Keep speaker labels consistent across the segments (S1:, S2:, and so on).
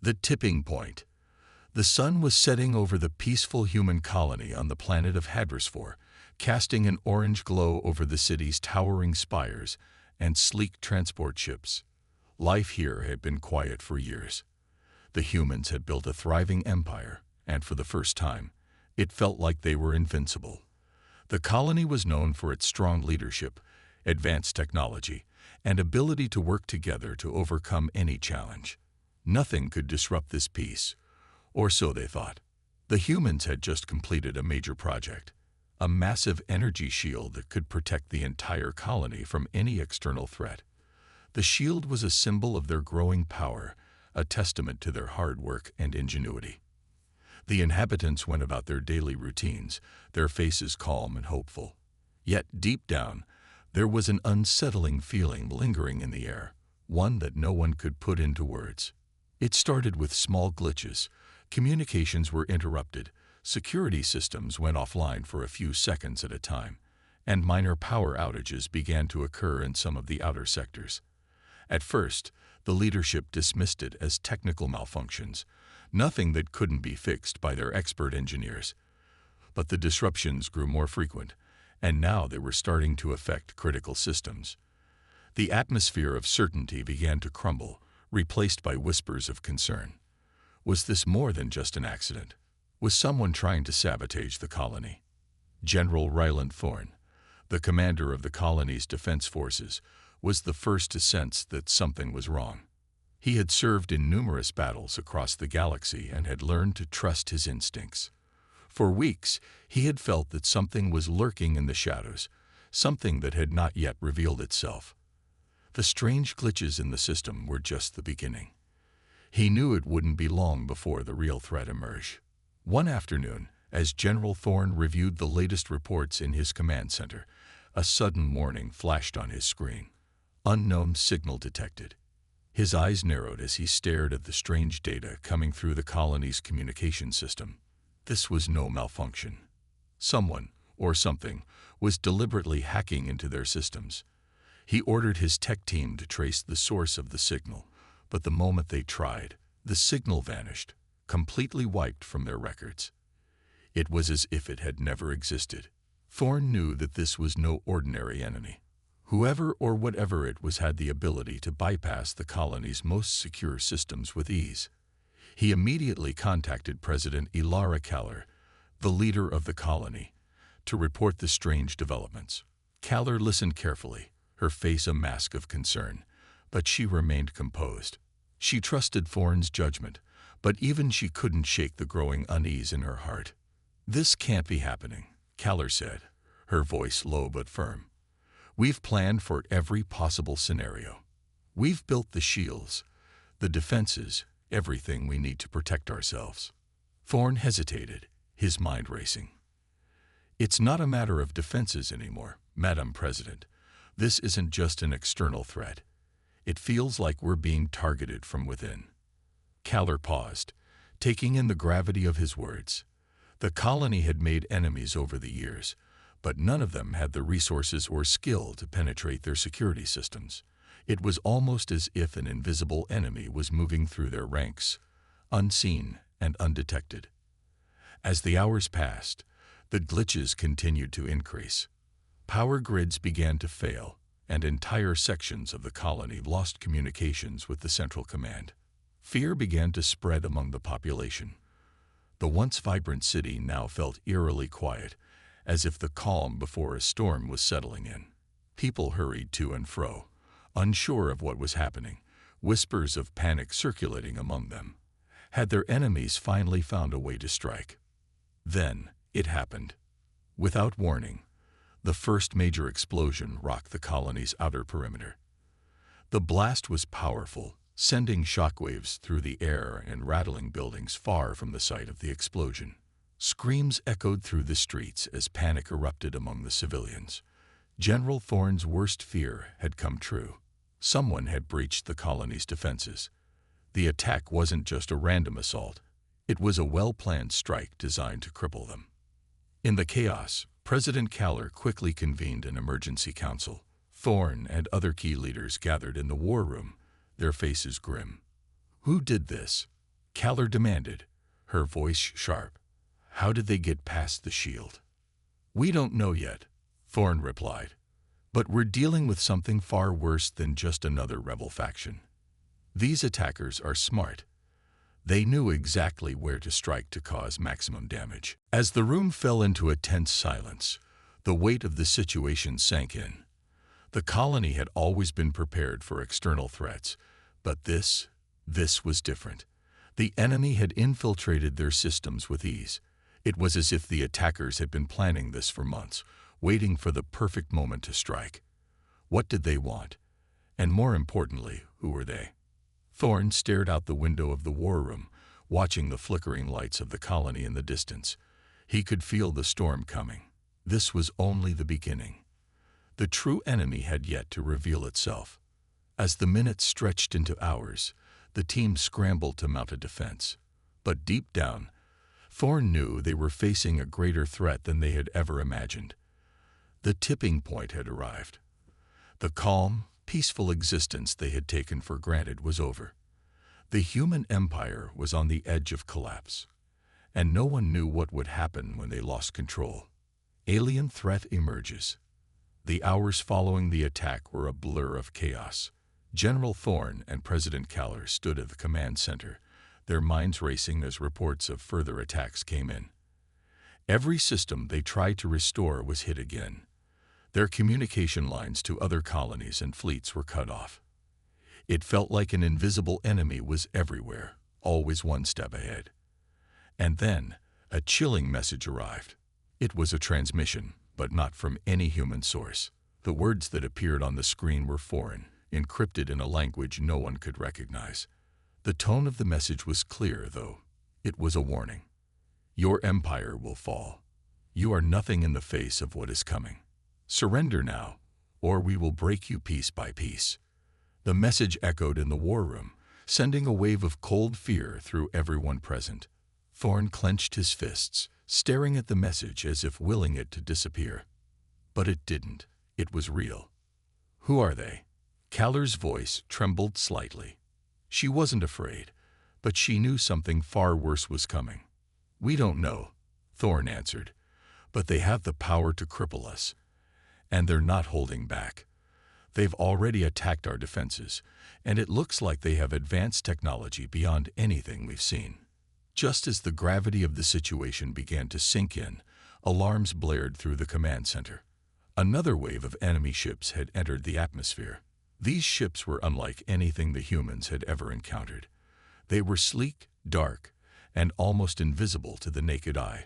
S1: The tipping point. The sun was setting over the peaceful human colony on the planet of Hadrosphore, casting an orange glow over the city's towering spires and sleek transport ships. Life here had been quiet for years. The humans had built a thriving empire, and for the first time, it felt like they were invincible. The colony was known for its strong leadership, advanced technology, and ability to work together to overcome any challenge. Nothing could disrupt this peace, or so they thought. The humans had just completed a major project, a massive energy shield that could protect the entire colony from any external threat. The shield was a symbol of their growing power, a testament to their hard work and ingenuity. The inhabitants went about their daily routines, their faces calm and hopeful. Yet deep down, there was an unsettling feeling lingering in the air, one that no one could put into words. It started with small glitches. Communications were interrupted, security systems went offline for a few seconds at a time, and minor power outages began to occur in some of the outer sectors. At first, the leadership dismissed it as technical malfunctions, nothing that couldn't be fixed by their expert engineers. But the disruptions grew more frequent, and now they were starting to affect critical systems. The atmosphere of certainty began to crumble, replaced by whispers of concern. Was this more than just an accident? Was someone trying to sabotage the colony? General Ryland Thorne, the commander of the colony's defense forces, was the first to sense that something was wrong. He had served in numerous battles across the galaxy and had learned to trust his instincts. For weeks, he had felt that something was lurking in the shadows, something that had not yet revealed itself. The strange glitches in the system were just the beginning. He knew it wouldn't be long before the real threat emerged. One afternoon, as General Thorne reviewed the latest reports in his command center, a sudden warning flashed on his screen. Unknown signal detected. His eyes narrowed as he stared at the strange data coming through the colony's communication system. This was no malfunction. Someone, or something, was deliberately hacking into their systems. He ordered his tech team to trace the source of the signal, but the moment they tried, the signal vanished, completely wiped from their records. It was as if it had never existed. Thorne knew that this was no ordinary enemy. Whoever or whatever it was had the ability to bypass the colony's most secure systems with ease. He immediately contacted President Ilara Kaller, the leader of the colony, to report the strange developments. Kaller listened carefully, her face a mask of concern, but she remained composed. She trusted Thorne's judgment, but even she couldn't shake the growing unease in her heart. "This can't be happening," Kaller said, her voice low but firm. "We've planned for every possible scenario. We've built the shields, the defenses, everything we need to protect ourselves." Thorne hesitated, his mind racing. "It's not a matter of defenses anymore, Madam President. This isn't just an external threat. It feels like we're being targeted from within." Kaller paused, taking in the gravity of his words. The colony had made enemies over the years, but none of them had the resources or skill to penetrate their security systems. It was almost as if an invisible enemy was moving through their ranks, unseen and undetected. As the hours passed, the glitches continued to increase. Power grids began to fail, and entire sections of the colony lost communications with the central command. Fear began to spread among the population. The once vibrant city now felt eerily quiet, as if the calm before a storm was settling in. People hurried to and fro, unsure of what was happening, whispers of panic circulating among them. Had their enemies finally found a way to strike? Then it happened. Without warning, the first major explosion rocked the colony's outer perimeter. The blast was powerful, sending shockwaves through the air and rattling buildings far from the site of the explosion. Screams echoed through the streets as panic erupted among the civilians. General Thorne's worst fear had come true. Someone had breached the colony's defenses. The attack wasn't just a random assault. It was a well-planned strike designed to cripple them. In the chaos, President Kaller quickly convened an emergency council. Thorne and other key leaders gathered in the war room, their faces grim. "Who did this?" Kaller demanded, her voice sharp. How did they get past the shield? We don't know yet, Thorn replied. But we're dealing with something far worse than just another rebel faction. These attackers are smart. They knew exactly where to strike to cause maximum damage. As the room fell into a tense silence, the weight of the situation sank in. The colony had always been prepared for external threats, but this was different. The enemy had infiltrated their systems with ease. It was as if the attackers had been planning this for months, waiting for the perfect moment to strike. What did they want? And more importantly, who were they? Thorn stared out the window of the war room, watching the flickering lights of the colony in the distance. He could feel the storm coming. This was only the beginning. The true enemy had yet to reveal itself. As the minutes stretched into hours, the team scrambled to mount a defense. But deep down, Thorn knew they were facing a greater threat than they had ever imagined. The tipping point had arrived. The calm, peaceful existence they had taken for granted was over. The human empire was on the edge of collapse, and no one knew what would happen when they lost control. Alien threat emerges. The hours following the attack were a blur of chaos. General Thorn and President Kaller stood at the command center, their minds racing as reports of further attacks came in. Every system they tried to restore was hit again. Their communication lines to other colonies and fleets were cut off. It felt like an invisible enemy was everywhere, always one step ahead. And then, a chilling message arrived. It was a transmission, but not from any human source. The words that appeared on the screen were foreign, encrypted in a language no one could recognize. The tone of the message was clear, though. It was a warning. Your empire will fall. You are nothing in the face of what is coming. Surrender now, or we will break you piece by piece. The message echoed in the war room, sending a wave of cold fear through everyone present. Thorn clenched his fists, staring at the message as if willing it to disappear. But it didn't. It was real. Who are they? Kaller's voice trembled slightly. She wasn't afraid, but she knew something far worse was coming. We don't know, Thorn answered, but they have the power to cripple us. And they're not holding back. They've already attacked our defenses, and it looks like they have advanced technology beyond anything we've seen. Just as the gravity of the situation began to sink in, alarms blared through the command center. Another wave of enemy ships had entered the atmosphere. These ships were unlike anything the humans had ever encountered. They were sleek, dark, and almost invisible to the naked eye,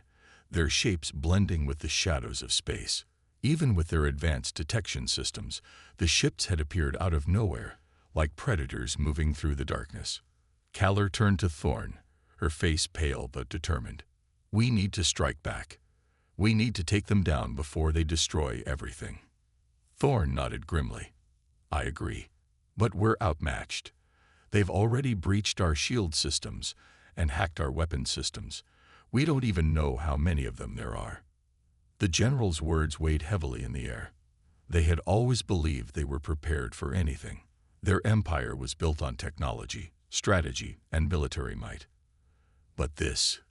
S1: their shapes blending with the shadows of space. Even with their advanced detection systems, the ships had appeared out of nowhere, like predators moving through the darkness. Kaller turned to Thorn, her face pale but determined. We need to strike back. We need to take them down before they destroy everything. Thorn nodded grimly. I agree, but we're outmatched. They've already breached our shield systems and hacked our weapon systems. We don't even know how many of them there are. The general's words weighed heavily in the air. They had always believed they were prepared for anything. Their empire was built on technology, strategy, and military might. But this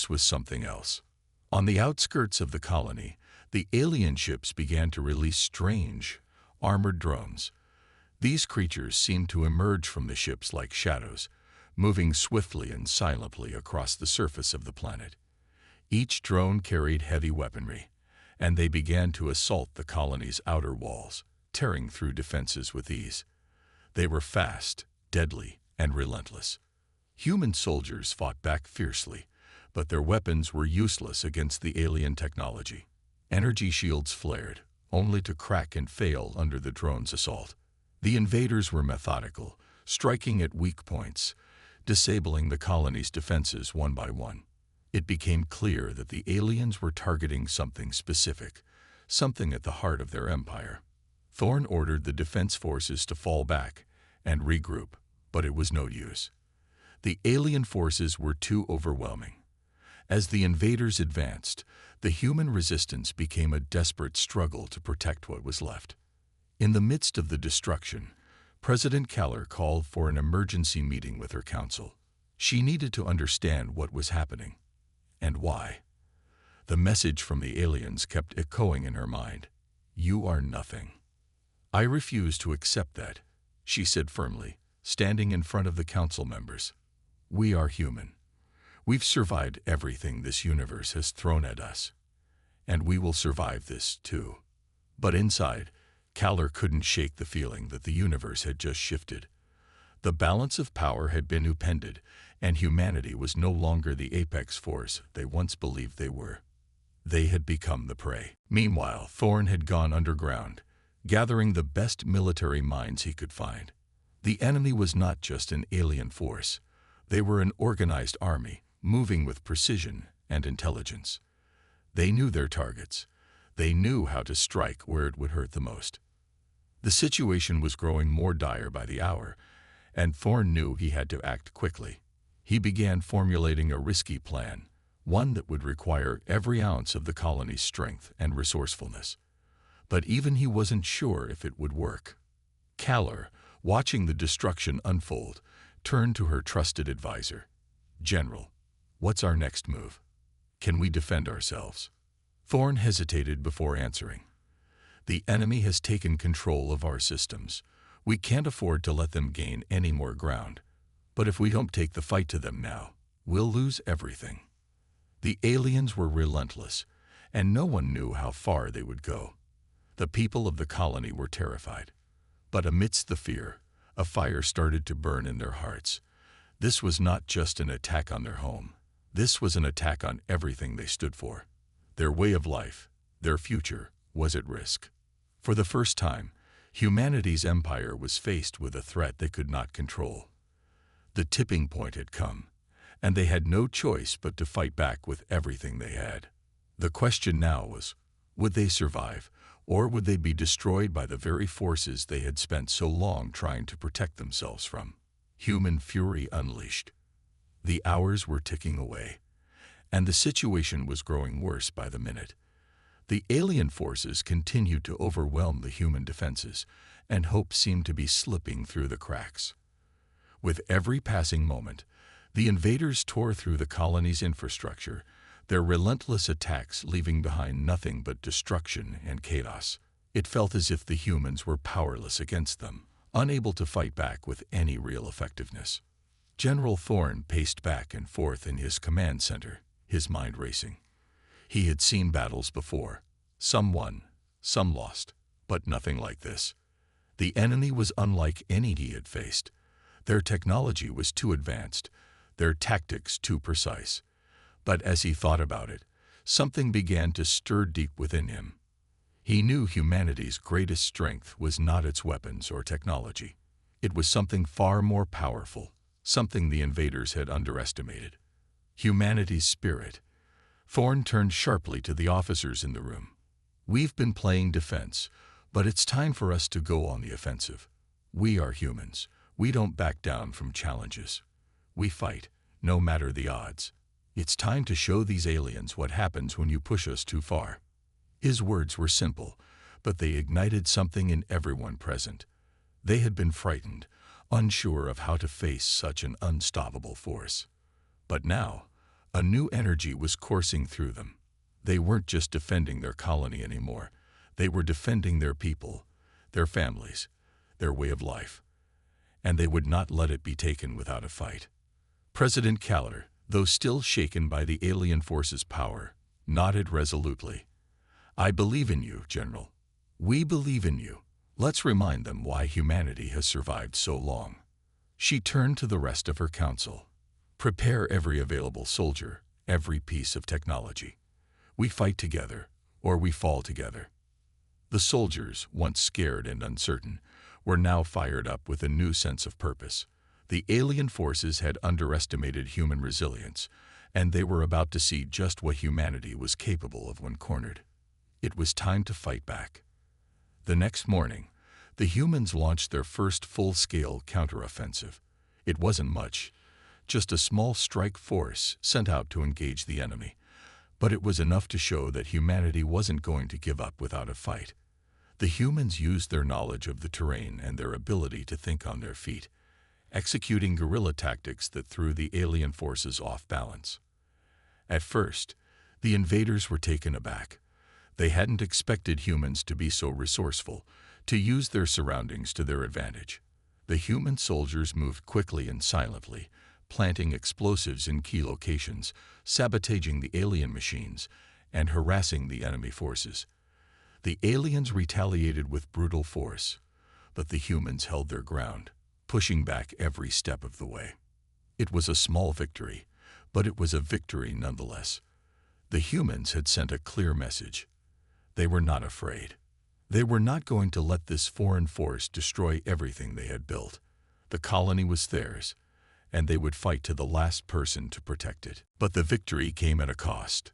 S1: was something else. On the outskirts of the colony, the alien ships began to release strange, armored drones. These creatures seemed to emerge from the ships like shadows, moving swiftly and silently across the surface of the planet. Each drone carried heavy weaponry, and they began to assault the colony's outer walls, tearing through defenses with ease. They were fast, deadly, and relentless. Human soldiers fought back fiercely, but their weapons were useless against the alien technology. Energy shields flared, only to crack and fail under the drone's assault. The invaders were methodical, striking at weak points, disabling the colony's defenses one by one. It became clear that the aliens were targeting something specific, something at the heart of their empire. Thorn ordered the defense forces to fall back and regroup, but it was no use. The alien forces were too overwhelming. As the invaders advanced, the human resistance became a desperate struggle to protect what was left. In the midst of the destruction, President Kaller called for an emergency meeting with her council. She needed to understand what was happening and why. The message from the aliens kept echoing in her mind. You are nothing. I refuse to accept that, she said firmly, standing in front of the council members. We are human. We've survived everything this universe has thrown at us. And we will survive this, too. But inside, Kalar couldn't shake the feeling that the universe had just shifted. The balance of power had been upended, and humanity was no longer the apex force they once believed they were. They had become the prey. Meanwhile, Thorn had gone underground, gathering the best military minds he could find. The enemy was not just an alien force. They were an organized army, moving with precision and intelligence. They knew their targets. They knew how to strike where it would hurt the most. The situation was growing more dire by the hour, and Thorn knew he had to act quickly. He began formulating a risky plan, one that would require every ounce of the colony's strength and resourcefulness. But even he wasn't sure if it would work. Kalar, watching the destruction unfold, turned to her trusted advisor. General, what's our next move? Can we defend ourselves? Thorn hesitated before answering. The enemy has taken control of our systems. We can't afford to let them gain any more ground. But if we don't take the fight to them now, we'll lose everything. The aliens were relentless, and no one knew how far they would go. The people of the colony were terrified. But amidst the fear, a fire started to burn in their hearts. This was not just an attack on their home. This was an attack on everything they stood for. Their way of life, their future, was at risk. For the first time, humanity's empire was faced with a threat they could not control. The tipping point had come, and they had no choice but to fight back with everything they had. The question now was, would they survive, or would they be destroyed by the very forces they had spent so long trying to protect themselves from? Human fury unleashed. The hours were ticking away, and the situation was growing worse by the minute. The alien forces continued to overwhelm the human defenses, and hope seemed to be slipping through the cracks. With every passing moment, the invaders tore through the colony's infrastructure, their relentless attacks leaving behind nothing but destruction and chaos. It felt as if the humans were powerless against them, unable to fight back with any real effectiveness. General Thorn paced back and forth in his command center, his mind racing. He had seen battles before. Some won, some lost, but nothing like this. The enemy was unlike any he had faced. Their technology was too advanced, their tactics too precise. But as he thought about it, something began to stir deep within him. He knew humanity's greatest strength was not its weapons or technology. It was something far more powerful, something the invaders had underestimated. Humanity's spirit. Thorn turned sharply to the officers in the room. We've been playing defense, but it's time for us to go on the offensive. We are humans. We don't back down from challenges. We fight, no matter the odds. It's time to show these aliens what happens when you push us too far. His words were simple, but they ignited something in everyone present. They had been frightened, unsure of how to face such an unstoppable force. But now, a new energy was coursing through them. They weren't just defending their colony anymore. They were defending their people, their families, their way of life. And they would not let it be taken without a fight. President Kalar, though still shaken by the alien force's power, nodded resolutely. I believe in you, General. We believe in you. Let's remind them why humanity has survived so long. She turned to the rest of her council. Prepare every available soldier, every piece of technology. We fight together, or we fall together. The soldiers, once scared and uncertain, were now fired up with a new sense of purpose. The alien forces had underestimated human resilience, and they were about to see just what humanity was capable of when cornered. It was time to fight back. The next morning, the humans launched their first full-scale counteroffensive. It wasn't much, just a small strike force sent out to engage the enemy. But it was enough to show that humanity wasn't going to give up without a fight. The humans used their knowledge of the terrain and their ability to think on their feet, executing guerrilla tactics that threw the alien forces off balance. At first, the invaders were taken aback. They hadn't expected humans to be so resourceful, to use their surroundings to their advantage. The human soldiers moved quickly and silently, planting explosives in key locations, sabotaging the alien machines, and harassing the enemy forces. The aliens retaliated with brutal force, but the humans held their ground, pushing back every step of the way. It was a small victory, but it was a victory nonetheless. The humans had sent a clear message. They were not afraid. They were not going to let this foreign force destroy everything they had built. The colony was theirs, and they would fight to the last person to protect it. But the victory came at a cost.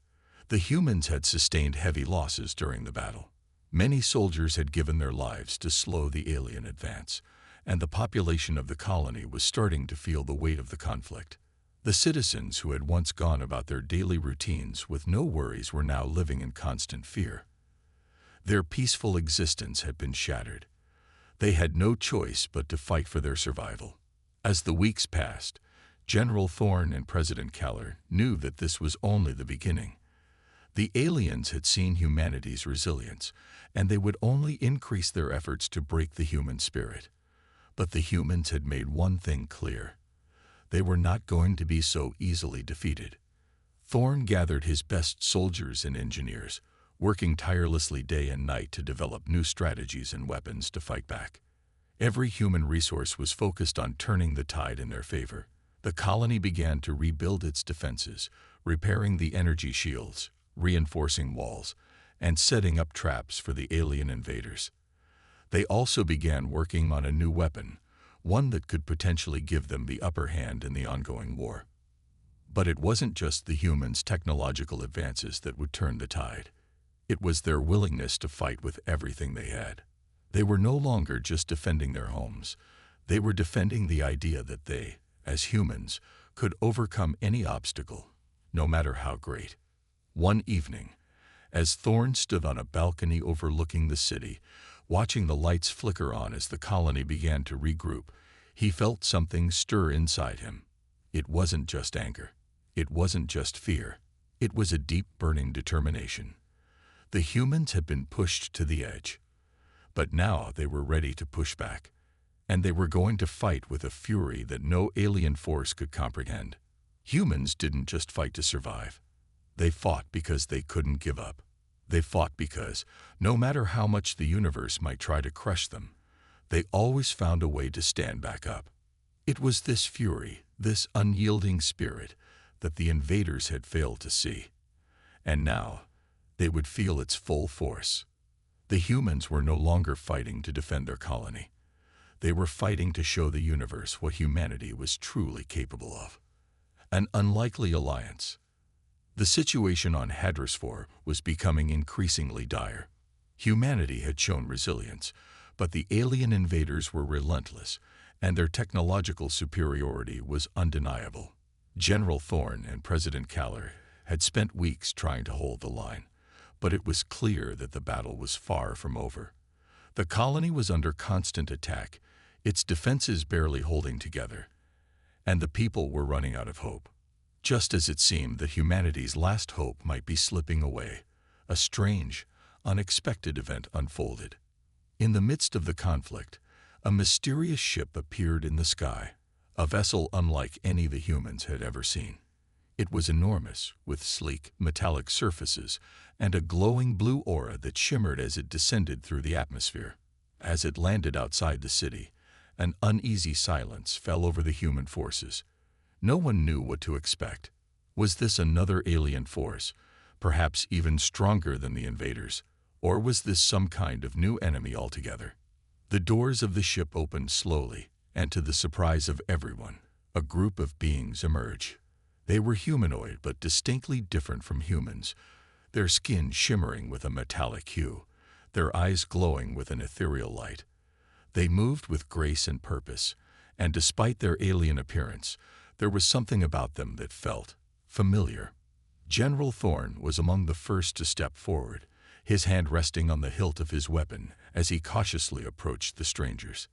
S1: The humans had sustained heavy losses during the battle. Many soldiers had given their lives to slow the alien advance, and the population of the colony was starting to feel the weight of the conflict. The citizens who had once gone about their daily routines with no worries were now living in constant fear. Their peaceful existence had been shattered. They had no choice but to fight for their survival. As the weeks passed, General Thorne and President Keller knew that this was only the beginning. The aliens had seen humanity's resilience, and they would only increase their efforts to break the human spirit. But the humans had made one thing clear. They were not going to be so easily defeated. Thorne gathered his best soldiers and engineers, working tirelessly day and night to develop new strategies and weapons to fight back. Every human resource was focused on turning the tide in their favor. The colony began to rebuild its defenses, repairing the energy shields, reinforcing walls, and setting up traps for the alien invaders. They also began working on a new weapon, one that could potentially give them the upper hand in the ongoing war. But it wasn't just the humans' technological advances that would turn the tide. It was their willingness to fight with everything they had. They were no longer just defending their homes. They were defending the idea that they, as humans, could overcome any obstacle, no matter how great. One evening, as Thorne stood on a balcony overlooking the city, watching the lights flicker on as the colony began to regroup, he felt something stir inside him. It wasn't just anger. It wasn't just fear. It was a deep, burning determination. The humans had been pushed to the edge, but now they were ready to push back, and they were going to fight with a fury that no alien force could comprehend. Humans didn't just fight to survive. They fought because they couldn't give up. They fought because, no matter how much the universe might try to crush them, they always found a way to stand back up. It was this fury, this unyielding spirit, that the invaders had failed to see. And now, they would feel its full force. The humans were no longer fighting to defend their colony. They were fighting to show the universe what humanity was truly capable of. An unlikely alliance. The situation on Hadris IV was becoming increasingly dire. Humanity had shown resilience, but the alien invaders were relentless, and their technological superiority was undeniable. General Thorne and President Keller had spent weeks trying to hold the line, but it was clear that the battle was far from over. The colony was under constant attack, its defenses barely holding together, and the people were running out of hope. Just as it seemed that humanity's last hope might be slipping away, a strange, unexpected event unfolded. In the midst of the conflict, a mysterious ship appeared in the sky, a vessel unlike any the humans had ever seen. It was enormous, with sleek, metallic surfaces and a glowing blue aura that shimmered as it descended through the atmosphere. As it landed outside the city, an uneasy silence fell over the human forces. No one knew what to expect. Was this another alien force, perhaps even stronger than the invaders, or was this some kind of new enemy altogether? The doors of the ship opened slowly, and to the surprise of everyone, a group of beings emerged. They were humanoid but distinctly different from humans, their skin shimmering with a metallic hue, their eyes glowing with an ethereal light. They moved with grace and purpose, and despite their alien appearance, there was something about them that felt familiar. General Thorne was among the first to step forward, his hand resting on the hilt of his weapon as he cautiously approached the strangers.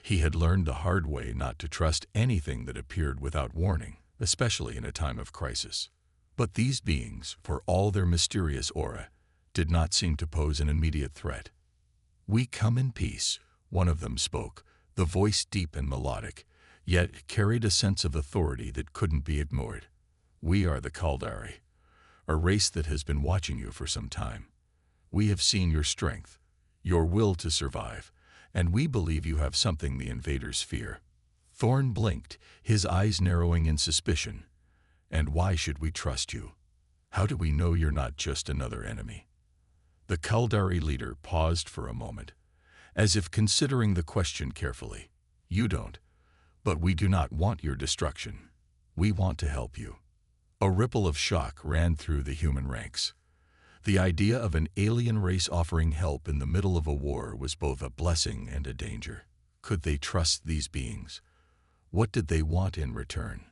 S1: He had learned the hard way not to trust anything that appeared without warning, especially in a time of crisis. But these beings, for all their mysterious aura, did not seem to pose an immediate threat. "We come in peace," one of them spoke, the voice deep and melodic, yet it carried a sense of authority that couldn't be ignored. "We are the Kaldari, a race that has been watching you for some time. We have seen your strength, your will to survive, and we believe you have something the invaders fear." Thorn blinked, his eyes narrowing in suspicion. "And why should we trust you? How do we know you're not just another enemy?" The Kaldari leader paused for a moment, as if considering the question carefully. "You don't, but we do not want your destruction. We want to help you." A ripple of shock ran through the human ranks. The idea of an alien race offering help in the middle of a war was both a blessing and a danger. Could they trust these beings? What did they want in return?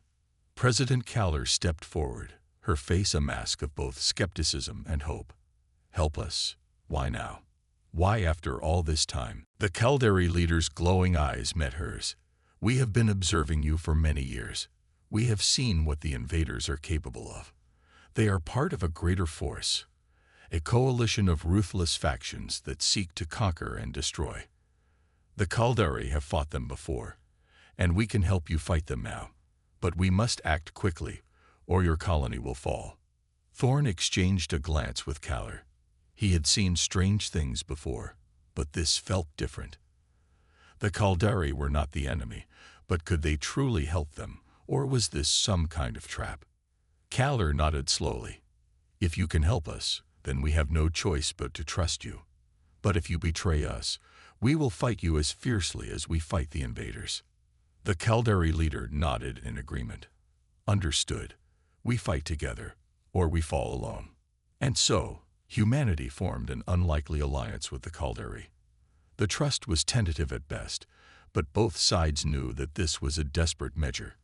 S1: President Kaller stepped forward, her face a mask of both skepticism and hope. "Help us. Why now? Why after all this time?" The Kaldari leader's glowing eyes met hers. "We have been observing you for many years. We have seen what the invaders are capable of. They are part of a greater force, a coalition of ruthless factions that seek to conquer and destroy. The Kaldari have fought them before, and we can help you fight them now. But we must act quickly, or your colony will fall." Thorn exchanged a glance with Kaller. He had seen strange things before, but this felt different. The Kaldari were not the enemy, but could they truly help them, or was this some kind of trap? Kaller nodded slowly. "If you can help us, then we have no choice but to trust you. But if you betray us, we will fight you as fiercely as we fight the invaders." The Kaldari leader nodded in agreement. "Understood. We fight together, or we fall alone." And so, humanity formed an unlikely alliance with the Kaldari. The trust was tentative at best, but both sides knew that this was a desperate measure.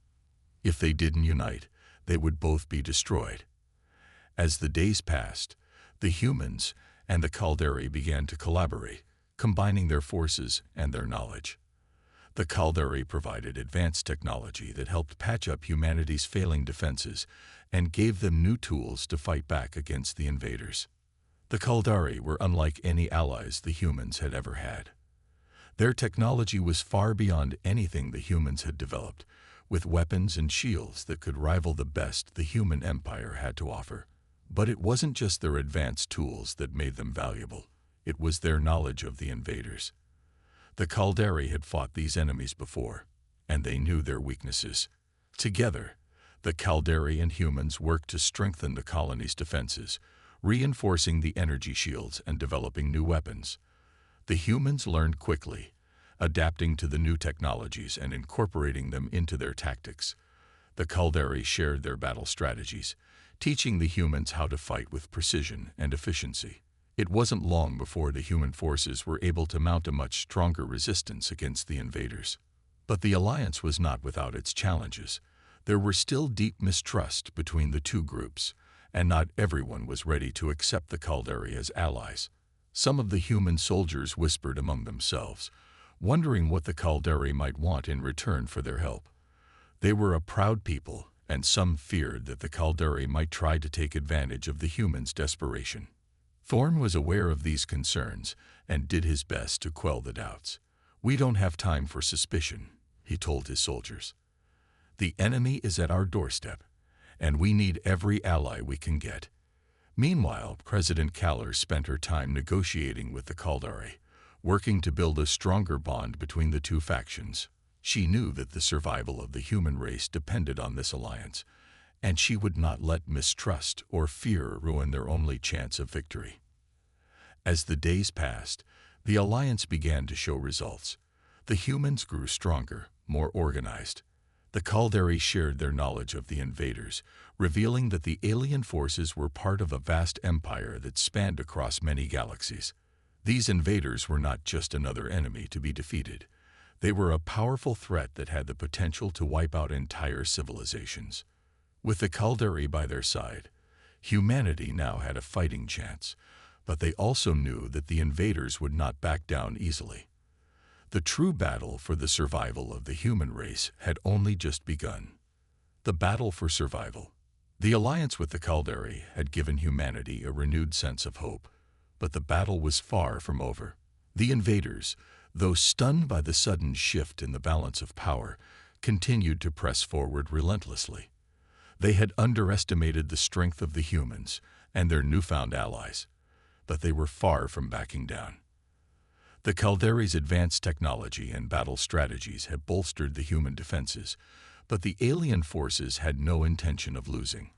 S1: If they didn't unite, they would both be destroyed. As the days passed, the humans and the Kaldari began to collaborate, combining their forces and their knowledge. The Kaldari provided advanced technology that helped patch up humanity's failing defenses and gave them new tools to fight back against the invaders. The Kaldari were unlike any allies the humans had ever had. Their technology was far beyond anything the humans had developed, with weapons and shields that could rival the best the human empire had to offer. But it wasn't just their advanced tools that made them valuable. It was their knowledge of the invaders. The Kaldari had fought these enemies before, and they knew their weaknesses. Together, the Kaldari and humans worked to strengthen the colony's defenses, reinforcing the energy shields and developing new weapons. The humans learned quickly, adapting to the new technologies and incorporating them into their tactics. The Kaldari shared their battle strategies, teaching the humans how to fight with precision and efficiency. It wasn't long before the human forces were able to mount a much stronger resistance against the invaders. But the alliance was not without its challenges. There were still deep mistrust between the two groups, and not everyone was ready to accept the Kaldari as allies. Some of the human soldiers whispered among themselves, wondering what the Kaldari might want in return for their help. They were a proud people, and some feared that the Kaldari might try to take advantage of the humans' desperation. Thorn was aware of these concerns and did his best to quell the doubts. "We don't have time for suspicion," he told his soldiers. "The enemy is at our doorstep, and we need every ally we can get." Meanwhile, President Kaller spent her time negotiating with the Kaldari, working to build a stronger bond between the two factions. She knew that the survival of the human race depended on this alliance, and she would not let mistrust or fear ruin their only chance of victory. As the days passed, the alliance began to show results. The humans grew stronger, more organized. The Kaldari shared their knowledge of the invaders, revealing that the alien forces were part of a vast empire that spanned across many galaxies. These invaders were not just another enemy to be defeated. They were a powerful threat that had the potential to wipe out entire civilizations. With the Kaldari by their side, humanity now had a fighting chance, but they also knew that the invaders would not back down easily. The true battle for the survival of the human race had only just begun. The battle for survival. The alliance with the Caldari had given humanity a renewed sense of hope, but the battle was far from over. The invaders, though stunned by the sudden shift in the balance of power, continued to press forward relentlessly. They had underestimated the strength of the humans and their newfound allies, but they were far from backing down. The Caldari's advanced technology and battle strategies had bolstered the human defenses, but the alien forces had no intention of losing.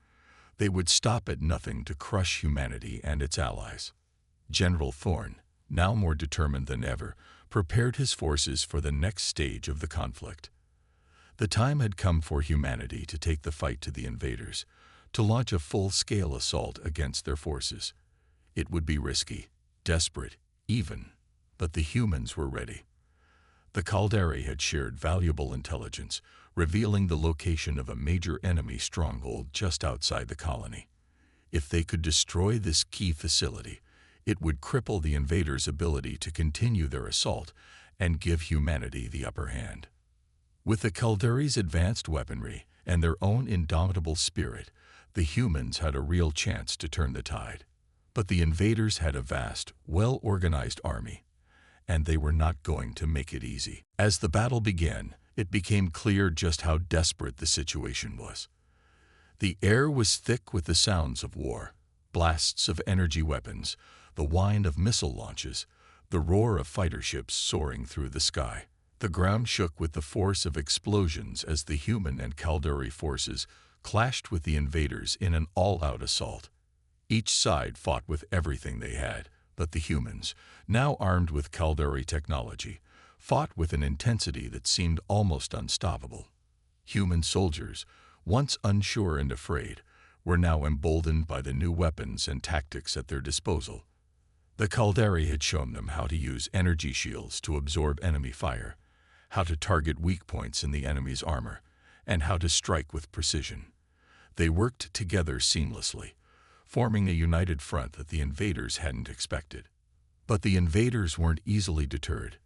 S1: They would stop at nothing to crush humanity and its allies. General Thorn, now more determined than ever, prepared his forces for the next stage of the conflict. The time had come for humanity to take the fight to the invaders, to launch a full-scale assault against their forces. It would be risky, desperate, even, but the humans were ready. The Caldari had shared valuable intelligence, revealing the location of a major enemy stronghold just outside the colony. If they could destroy this key facility, it would cripple the invaders' ability to continue their assault and give humanity the upper hand. With the Caldari's advanced weaponry and their own indomitable spirit, the humans had a real chance to turn the tide. But the invaders had a vast, well-organized army, and they were not going to make it easy. As the battle began, it became clear just how desperate the situation was. The air was thick with the sounds of war, blasts of energy weapons, the whine of missile launches, the roar of fighter ships soaring through the sky. The ground shook with the force of explosions as the human and Caldari forces clashed with the invaders in an all-out assault. Each side fought with everything they had, but the humans, now armed with Caldari technology, fought with an intensity that seemed almost unstoppable. Human soldiers, once unsure and afraid, were now emboldened by the new weapons and tactics at their disposal. The Caldari had shown them how to use energy shields to absorb enemy fire, how to target weak points in the enemy's armor, and how to strike with precision. They worked together seamlessly, forming a united front that the invaders hadn't expected. But the invaders weren't easily deterred.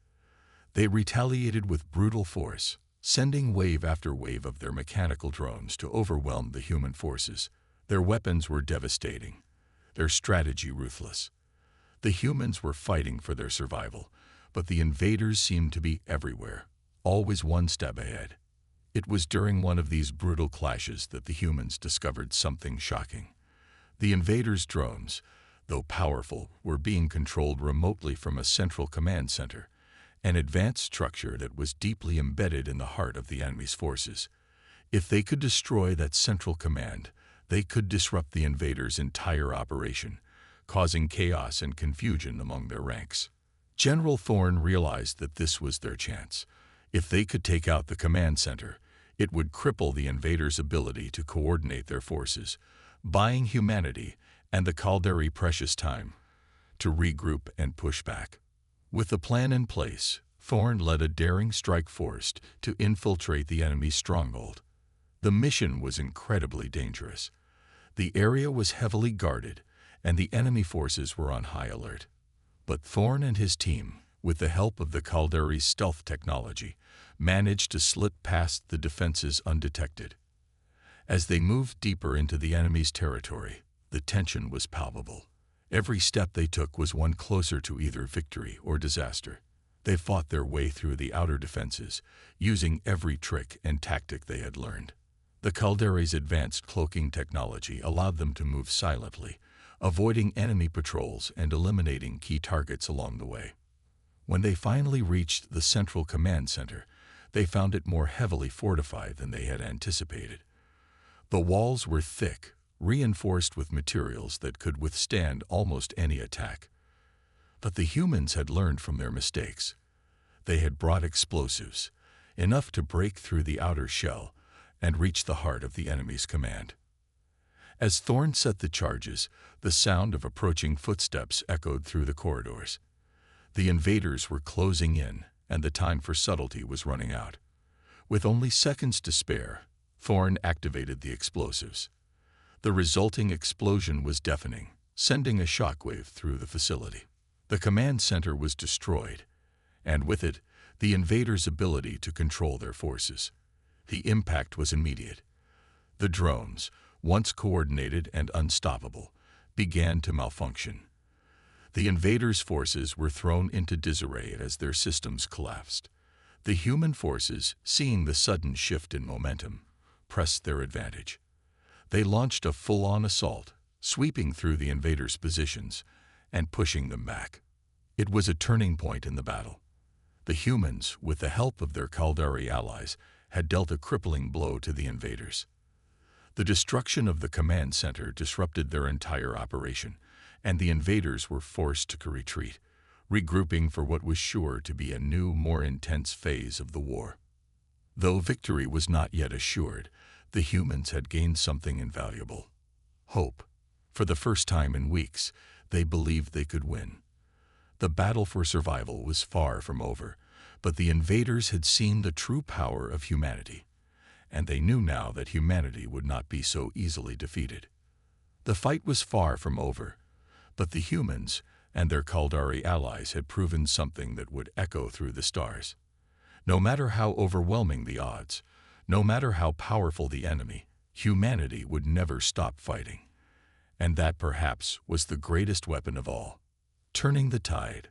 S1: They retaliated with brutal force, sending wave after wave of their mechanical drones to overwhelm the human forces. Their weapons were devastating, their strategy ruthless. The humans were fighting for their survival, but the invaders seemed to be everywhere, always one step ahead. It was during one of these brutal clashes that the humans discovered something shocking. The invaders' drones, though powerful, were being controlled remotely from a central command center, an advanced structure that was deeply embedded in the heart of the enemy's forces. If they could destroy that central command, they could disrupt the invaders' entire operation, causing chaos and confusion among their ranks. General Thorn realized that this was their chance. If they could take out the command center, it would cripple the invaders' ability to coordinate their forces, buying humanity and the Caldari precious time to regroup and push back. With the plan in place, Thorn led a daring strike force to infiltrate the enemy's stronghold. The mission was incredibly dangerous. The area was heavily guarded, and the enemy forces were on high alert. But Thorn and his team, with the help of the Caldari's stealth technology, managed to slip past the defenses undetected. As they moved deeper into the enemy's territory, the tension was palpable. Every step they took was one closer to either victory or disaster. They fought their way through the outer defenses, using every trick and tactic they had learned. The Caldari's advanced cloaking technology allowed them to move silently, avoiding enemy patrols and eliminating key targets along the way. When they finally reached the central command center, they found it more heavily fortified than they had anticipated. The walls were thick, reinforced with materials that could withstand almost any attack. But the humans had learned from their mistakes. They had brought explosives, enough to break through the outer shell and reach the heart of the enemy's command. As Thorn set the charges, the sound of approaching footsteps echoed through the corridors. The invaders were closing in, and the time for subtlety was running out. With only seconds to spare, Thorn activated the explosives. The resulting explosion was deafening, sending a shockwave through the facility. The command center was destroyed, and with it, the invaders' ability to control their forces. The impact was immediate. The drones, once coordinated and unstoppable, began to malfunction. The invaders' forces were thrown into disarray as their systems collapsed. The human forces, seeing the sudden shift in momentum, pressed their advantage. They launched a full-on assault, sweeping through the invaders' positions and pushing them back. It was a turning point in the battle. The humans, with the help of their Caldari allies, had dealt a crippling blow to the invaders. The destruction of the command center disrupted their entire operation, and the invaders were forced to retreat, regrouping for what was sure to be a new, more intense phase of the war. Though victory was not yet assured, the humans had gained something invaluable: hope. For the first time in weeks, they believed they could win. The battle for survival was far from over, but the invaders had seen the true power of humanity, and they knew now that humanity would not be so easily defeated. The fight was far from over, but the humans and their Caldari allies had proven something that would echo through the stars. No matter how overwhelming the odds, no matter how powerful the enemy, humanity would never stop fighting. And that perhaps was the greatest weapon of all: turning the tide.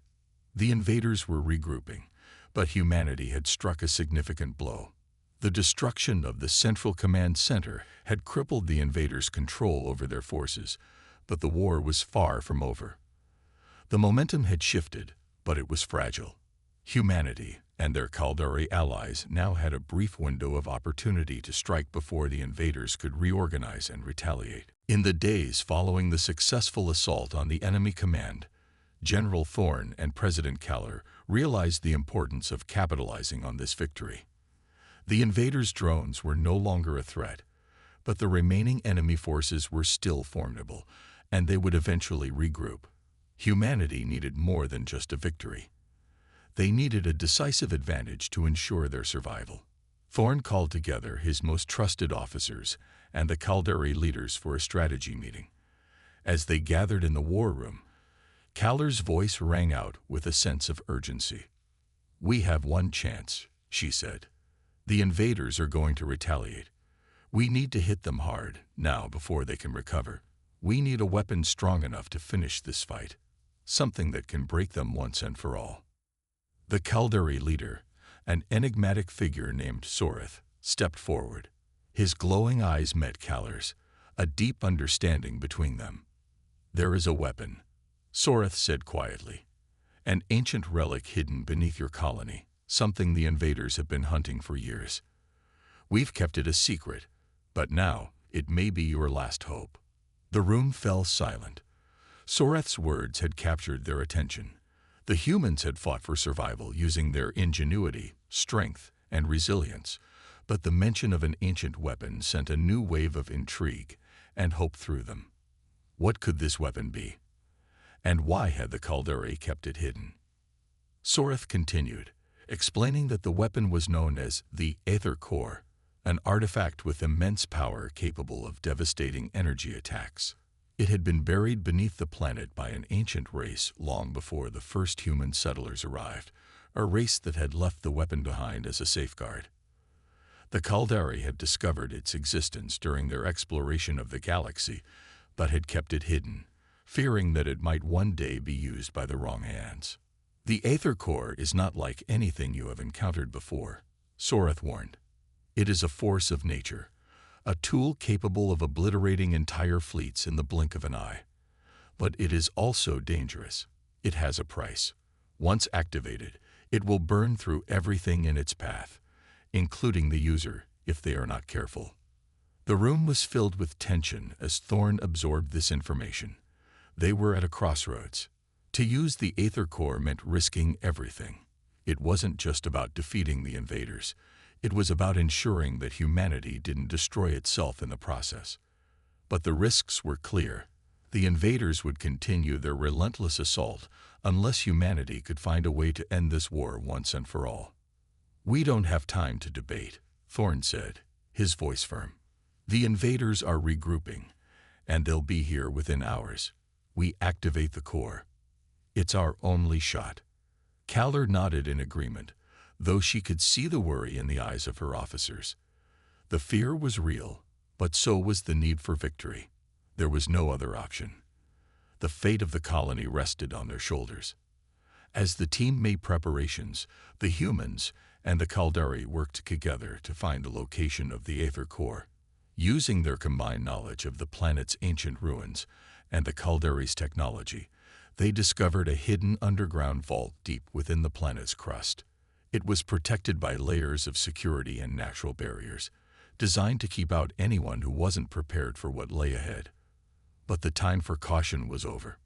S1: The invaders were regrouping, but humanity had struck a significant blow. The destruction of the Central Command Center had crippled the invaders' control over their forces, but the war was far from over. The momentum had shifted, but it was fragile. Humanity and their Caldari allies now had a brief window of opportunity to strike before the invaders could reorganize and retaliate. In the days following the successful assault on the enemy command, General Thorne and President Kaller realized the importance of capitalizing on this victory. The invaders' drones were no longer a threat, but the remaining enemy forces were still formidable, and they would eventually regroup. Humanity needed more than just a victory. They needed a decisive advantage to ensure their survival. Thorne called together his most trusted officers and the Caldari leaders for a strategy meeting. As they gathered in the war room, Kaller's voice rang out with a sense of urgency. "We have one chance," she said. "The invaders are going to retaliate. We need to hit them hard, now, before they can recover. We need a weapon strong enough to finish this fight, something that can break them once and for all." The Caldari leader, an enigmatic figure named Soreth, stepped forward. His glowing eyes met Kaller's, a deep understanding between them. "There is a weapon," Soreth said quietly. "An ancient relic hidden beneath your colony, something the invaders have been hunting for years. We've kept it a secret, but now it may be your last hope." The room fell silent. Soreth's words had captured their attention. The humans had fought for survival using their ingenuity, strength, and resilience, but the mention of an ancient weapon sent a new wave of intrigue and hope through them. What could this weapon be? And why had the Caldari kept it hidden? Soreth continued, explaining that the weapon was known as the Aether Core, an artifact with immense power capable of devastating energy attacks. It had been buried beneath the planet by an ancient race long before the first human settlers arrived, a race that had left the weapon behind as a safeguard. The Caldari had discovered its existence during their exploration of the galaxy, but had kept it hidden, fearing that it might one day be used by the wrong hands. "The Aether Core is not like anything you have encountered before," Soreth warned. "It is a force of nature, a tool capable of obliterating entire fleets in the blink of an eye. But it is also dangerous. It has a price. Once activated, it will burn through everything in its path, including the user, if they are not careful." The room was filled with tension as Thorne absorbed this information. They were at a crossroads. To use the Aether Core meant risking everything. It wasn't just about defeating the invaders. It was about ensuring that humanity didn't destroy itself in the process. But the risks were clear. The invaders would continue their relentless assault unless humanity could find a way to end this war once and for all. "We don't have time to debate," Thorne said, his voice firm. "The invaders are regrouping, and they'll be here within hours. We activate the core. It's our only shot." Kaller nodded in agreement, though she could see the worry in the eyes of her officers. The fear was real, but so was the need for victory. There was no other option. The fate of the colony rested on their shoulders. As the team made preparations, the humans and the Caldari worked together to find the location of the Aether Core. Using their combined knowledge of the planet's ancient ruins and the Caldari's technology, they discovered a hidden underground vault deep within the planet's crust. It was protected by layers of security and natural barriers, designed to keep out anyone who wasn't prepared for what lay ahead. But the time for caution was over.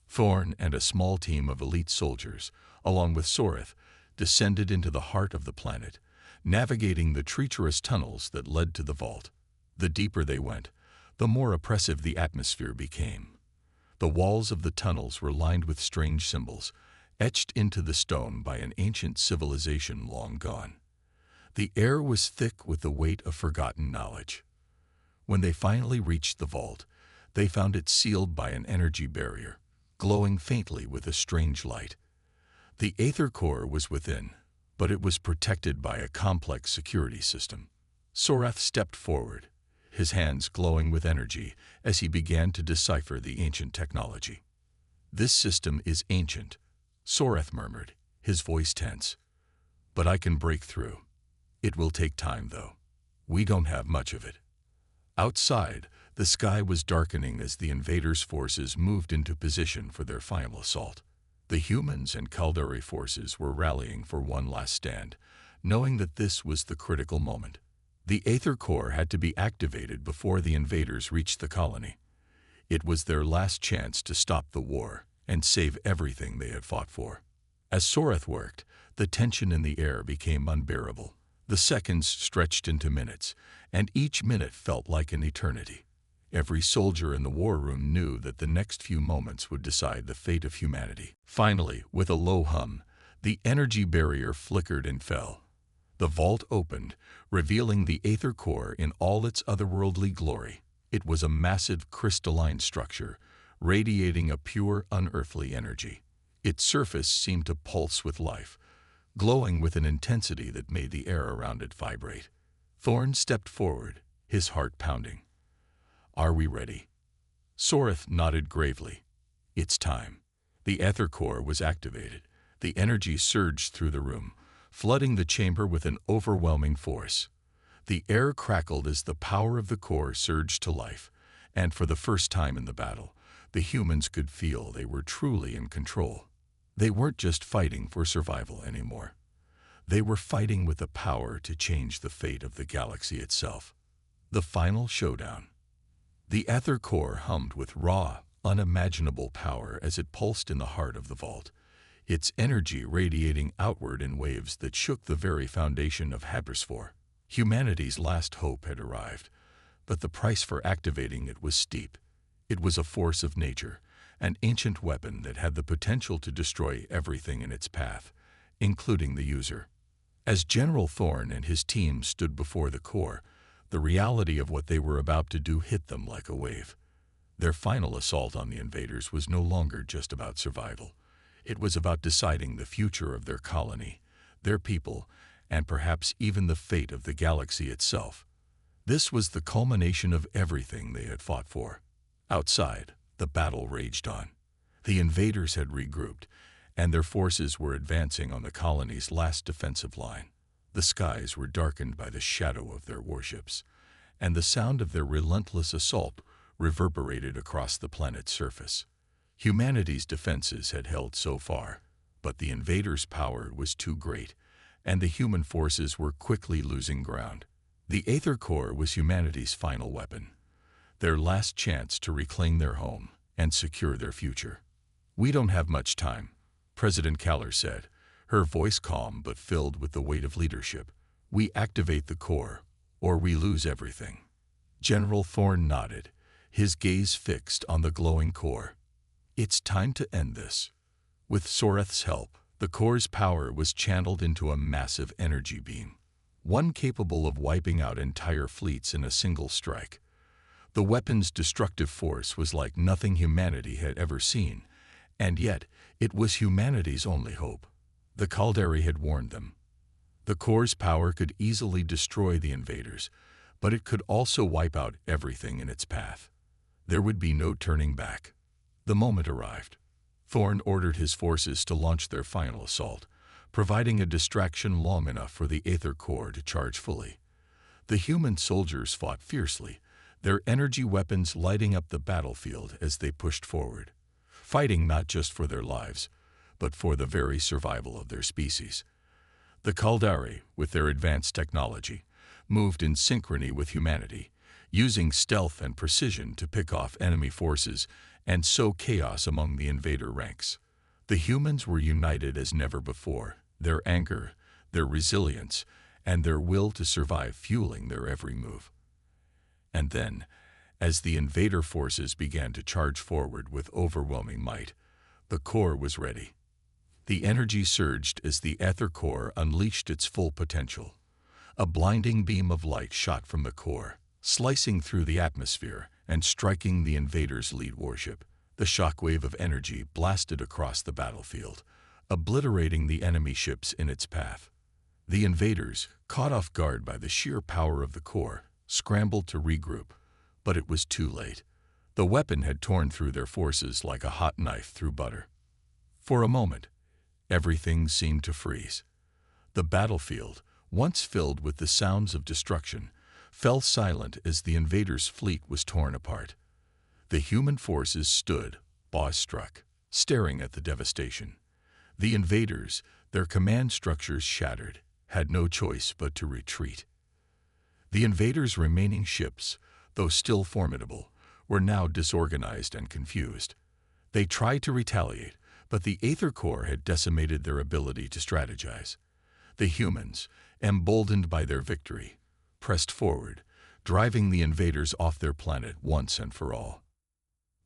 S1: Thorn and a small team of elite soldiers, along with Soreth, descended into the heart of the planet, navigating the treacherous tunnels that led to the vault. The deeper they went, the more oppressive the atmosphere became. The walls of the tunnels were lined with strange symbols, etched into the stone by an ancient civilization long gone. The air was thick with the weight of forgotten knowledge. When they finally reached the vault, they found it sealed by an energy barrier, glowing faintly with a strange light. The Aether Core was within, but it was protected by a complex security system. Soreth stepped forward, his hands glowing with energy as he began to decipher the ancient technology. "This system is ancient," Soreth murmured, his voice tense. "But I can break through. It will take time, though. We don't have much of it." Outside, the sky was darkening as the invaders' forces moved into position for their final assault. The humans and Caldari forces were rallying for one last stand, knowing that this was the critical moment. The Aether Core had to be activated before the invaders reached the colony. It was their last chance to stop the war and save everything they had fought for. As Soreth worked, the tension in the air became unbearable. The seconds stretched into minutes, and each minute felt like an eternity. Every soldier in the war room knew that the next few moments would decide the fate of humanity. Finally, with a low hum, the energy barrier flickered and fell. The vault opened, revealing the Aether Core in all its otherworldly glory. It was a massive crystalline structure, radiating a pure, unearthly energy. Its surface seemed to pulse with life, glowing with an intensity that made the air around it vibrate. Thorn stepped forward, his heart pounding. "Are we ready?" Soreth nodded gravely. "It's time." The Aether Core was activated. The energy surged through the room, flooding the chamber with an overwhelming force. The air crackled as the power of the core surged to life, and for the first time in the battle, the humans could feel they were truly in control. They weren't just fighting for survival anymore. They were fighting with the power to change the fate of the galaxy itself. The final showdown. The Aether Core hummed with raw, unimaginable power as it pulsed in the heart of the vault, its energy radiating outward in waves that shook the very foundation of Hadrosaur. Humanity's last hope had arrived, but the price for activating it was steep. It was a force of nature, an ancient weapon that had the potential to destroy everything in its path, including the user. As General Thorn and his team stood before the core, the reality of what they were about to do hit them like a wave. Their final assault on the invaders was no longer just about survival. It was about deciding the future of their colony, their people, and perhaps even the fate of the galaxy itself. This was the culmination of everything they had fought for. Outside, the battle raged on. The invaders had regrouped, and their forces were advancing on the colony's last defensive line. The skies were darkened by the shadow of their warships, and the sound of their relentless assault reverberated across the planet's surface. Humanity's defenses had held so far, but the invaders' power was too great, and the human forces were quickly losing ground. The Aether Core was humanity's final weapon, their last chance to reclaim their home and secure their future. "We don't have much time," President Kaller said, her voice calm but filled with the weight of leadership. "We activate the core, or we lose everything." General Thorn nodded, his gaze fixed on the glowing core. "It's time to end this." With Soreth's help, the core's power was channeled into a massive energy beam, one capable of wiping out entire fleets in a single strike. The weapon's destructive force was like nothing humanity had ever seen, and yet it was humanity's only hope. The Caldari had warned them. The core's power could easily destroy the invaders, but it could also wipe out everything in its path. There would be no turning back. The moment arrived. Thorn ordered his forces to launch their final assault, providing a distraction long enough for the Aether Core to charge fully. The human soldiers fought fiercely, their energy weapons lighting up the battlefield as they pushed forward, fighting not just for their lives, but for the very survival of their species. The Kaldari, with their advanced technology, moved in synchrony with humanity, using stealth and precision to pick off enemy forces and sow chaos among the invader ranks. The humans were united as never before, their anger, their resilience, and their will to survive fueling their every move. And then, as the invader forces began to charge forward with overwhelming might, the core was ready. The energy surged as the Aether Core unleashed its full potential. A blinding beam of light shot from the core, slicing through the atmosphere and striking the invaders' lead warship. The shockwave of energy blasted across the battlefield, obliterating the enemy ships in its path. The invaders, caught off guard by the sheer power of the core, scrambled to regroup, but it was too late. The weapon had torn through their forces like a hot knife through butter. For a moment, everything seemed to freeze. The battlefield, once filled with the sounds of destruction, fell silent as the invaders' fleet was torn apart. The human forces stood, awe-struck, staring at the devastation. The invaders, their command structures shattered, had no choice but to retreat. The invaders' remaining ships, though still formidable, were now disorganized and confused. They tried to retaliate, but the Aether Core had decimated their ability to strategize. The humans, emboldened by their victory, pressed forward, driving the invaders off their planet once and for all.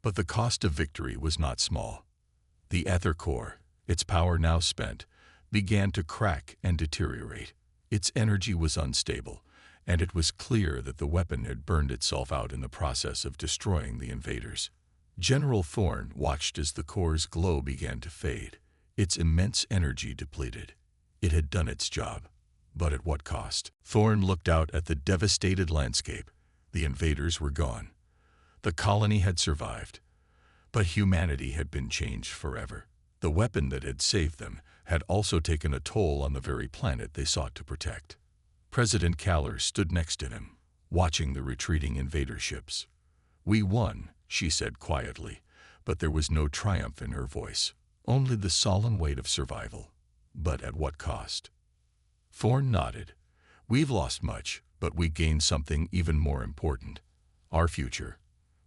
S1: But the cost of victory was not small. The Aether Core, its power now spent, began to crack and deteriorate. Its energy was unstable, and it was clear that the weapon had burned itself out in the process of destroying the invaders. General Thorn watched as the core's glow began to fade, its immense energy depleted. It had done its job, but at what cost? Thorn looked out at the devastated landscape. The invaders were gone. The colony had survived, but humanity had been changed forever. The weapon that had saved them had also taken a toll on the very planet they sought to protect. President Kaller stood next to him, watching the retreating invader ships. "We won," she said quietly, but there was no triumph in her voice, only the solemn weight of survival. But at what cost? Thorn nodded. "We've lost much, but we gained something even more important. Our future.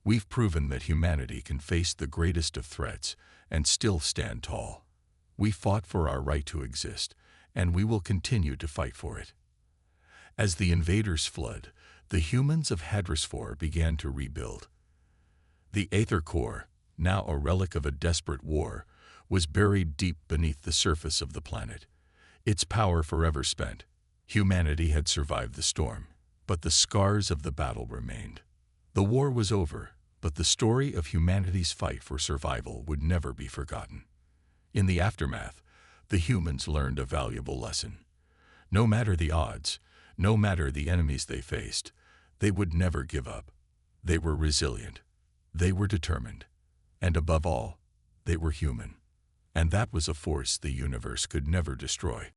S1: We've proven that humanity can face the greatest of threats and still stand tall. We fought for our right to exist, and we will continue to fight for it." As the invaders fled, the humans of Hadrosphore began to rebuild. The Aether Core, now a relic of a desperate war, was buried deep beneath the surface of the planet, its power forever spent. Humanity had survived the storm, but the scars of the battle remained. The war was over, but the story of humanity's fight for survival would never be forgotten. In the aftermath, the humans learned a valuable lesson. No matter the odds, no matter the enemies they faced, they would never give up. They were resilient. They were determined. And above all, they were human. And that was a force the universe could never destroy.